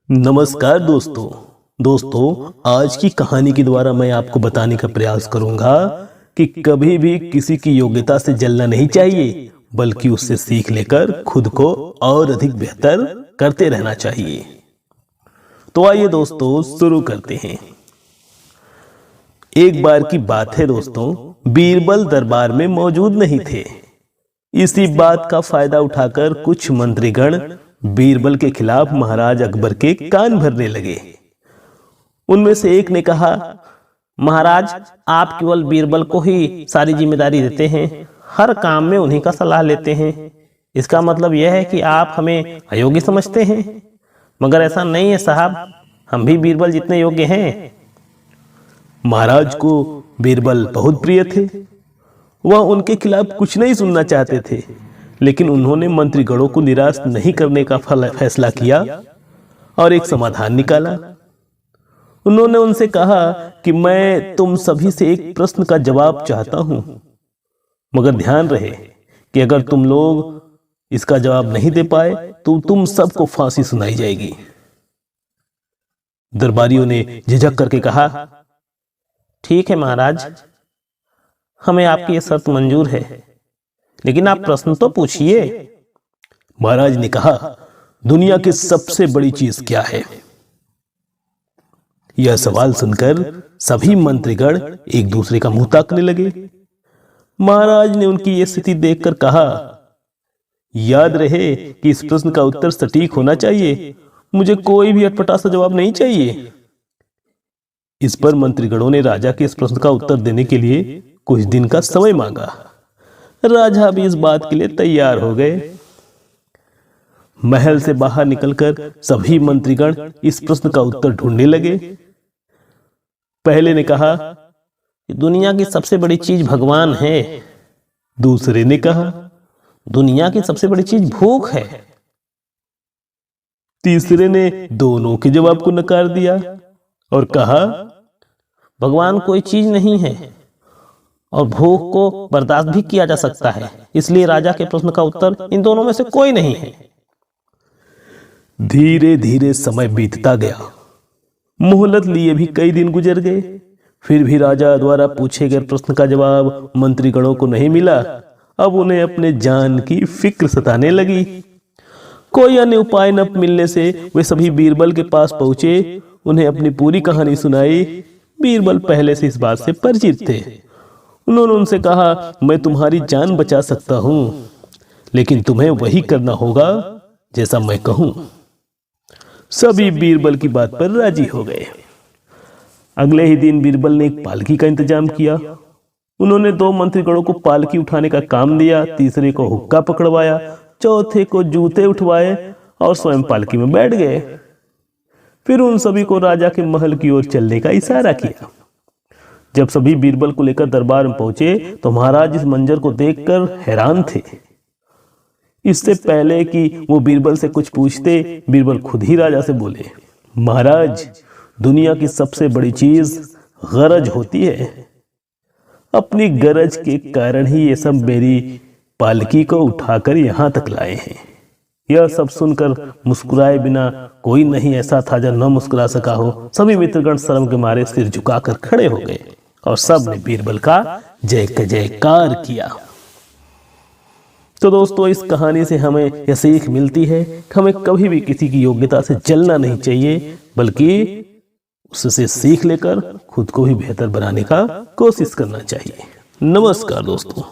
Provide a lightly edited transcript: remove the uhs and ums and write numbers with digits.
नमस्कार दोस्तों आज की कहानी के द्वारा मैं आपको बताने का प्रयास करूंगा कि कभी भी किसी की योग्यता से जलना नहीं चाहिए, बल्कि उससे सीख लेकर खुद को और अधिक बेहतर करते रहना चाहिए। तो आइए दोस्तों शुरू करते हैं। एक बार की बात है दोस्तों, बीरबल दरबार में मौजूद नहीं थे। इसी बात का फायदा उठाकर कुछ मंत्रीगण बीरबल के खिलाफ महाराज अकबर के कान भरने लगे। उनमें से एक ने कहा, महाराज, आप केवल बीरबल को ही सारी जिम्मेदारी देते हैं, हर काम में उन्हीं का सलाह लेते हैं। इसका मतलब यह है कि आप हमें अयोग्य समझते हैं। मगर ऐसा नहीं है साहब, हम भी बीरबल जितने योग्य हैं। महाराज को बीरबल बहुत प्रिय थे। वह उनके खिलाफ कुछ नहीं सुनना चाहते थे, लेकिन उन्होंने मंत्रीगणों को निराश नहीं करने का फैसला किया और एक समाधान निकाला। उन्होंने उनसे कहा कि मैं तुम सभी से एक प्रश्न का जवाब चाहता हूं, मगर ध्यान रहे कि अगर तुम लोग इसका जवाब नहीं दे पाए तो तुम सबको फांसी सुनाई जाएगी। दरबारियों ने झिझक करके कहा, ठीक है महाराज, हमें आपकी यह शर्त मंजूर है, लेकिन आप प्रश्न तो पूछिए। महाराज ने कहा, दुनिया की सबसे बड़ी चीज क्या है? यह सवाल सुनकर सभी मंत्रीगण एक दूसरे का मुंह ताकने लगे। महाराज ने उनकी यह स्थिति देखकर कहा, याद रहे कि इस प्रश्न का उत्तर सटीक होना चाहिए। मुझे कोई भी अटपटा सा जवाब नहीं चाहिए। इस पर मंत्रीगणों ने राजा के इस प्रश्न का उत्तर देने के लिए कुछ दिन का समय मांगा। राजा भी इस बात के लिए तैयार हो गए। महल से बाहर निकलकर सभी मंत्रीगण इस प्रश्न का उत्तर ढूंढने लगे। पहले ने कहा, दुनिया की सबसे बड़ी चीज भगवान है। दूसरे ने कहा, दुनिया की सबसे बड़ी चीज भूख है। तीसरे ने दोनों के जवाब को नकार दिया और कहा, भगवान कोई चीज नहीं है और भूख को बर्दाश्त भी किया जा सकता है, इसलिए राजा के प्रश्न का उत्तर इन दोनों में से कोई नहीं है। धीरे धीरे समय बीतता गया। मोहलत लिए भी कई दिन गुजर गए, फिर भी राजा द्वारा पूछे गए प्रश्न का जवाब मंत्रीगणों को नहीं मिला। अब उन्हें अपने जान की फिक्र सताने लगी। कोई अन्य उपाय न मिलने से वे सभी बीरबल के पास पहुंचे, उन्हें अपनी पूरी कहानी सुनाई। बीरबल पहले से इस बात से परिचित थे। उन्होंने उनसे कहा, मैं तुम्हारी जान बचा सकता हूं, लेकिन तुम्हें वही करना होगा जैसा मैं कहूं। सभी बीरबल की बात पर राजी हो गए। अगले ही दिन बीरबल ने एक पालकी का इंतजाम किया। उन्होंने दो मंत्रीगणों को पालकी उठाने का काम दिया, तीसरे को हुक्का पकड़वाया, चौथे को जूते उठवाए और स्वयं पालकी में बैठ गए। फिर उन सभी को राजा के महल की ओर चलने का इशारा किया। जब सभी बीरबल को लेकर दरबार में पहुंचे तो महाराज इस मंजर को देखकर हैरान थे। इससे पहले कि वो बीरबल से कुछ पूछते, बीरबल खुद ही राजा से बोले, महाराज, दुनिया की सबसे बड़ी चीज गरज होती है। अपनी गरज के कारण ही ये सब मेरी पालकी को उठाकर यहां तक लाए हैं। यह सब सुनकर मुस्कुराए बिना कोई नहीं ऐसा था जो न मुस्कुरा सका हो। सभी मित्रगण शर्म के मारे सिर झुकाकर खड़े हो गए और सब ने बीरबल का जय जयकार किया। तो दोस्तों, इस कहानी से हमें यह सीख मिलती है कि हमें कभी भी किसी की योग्यता से जलना नहीं चाहिए, बल्कि उससे सीख लेकर खुद को भी बेहतर बनाने का कोशिश करना चाहिए। नमस्कार दोस्तों।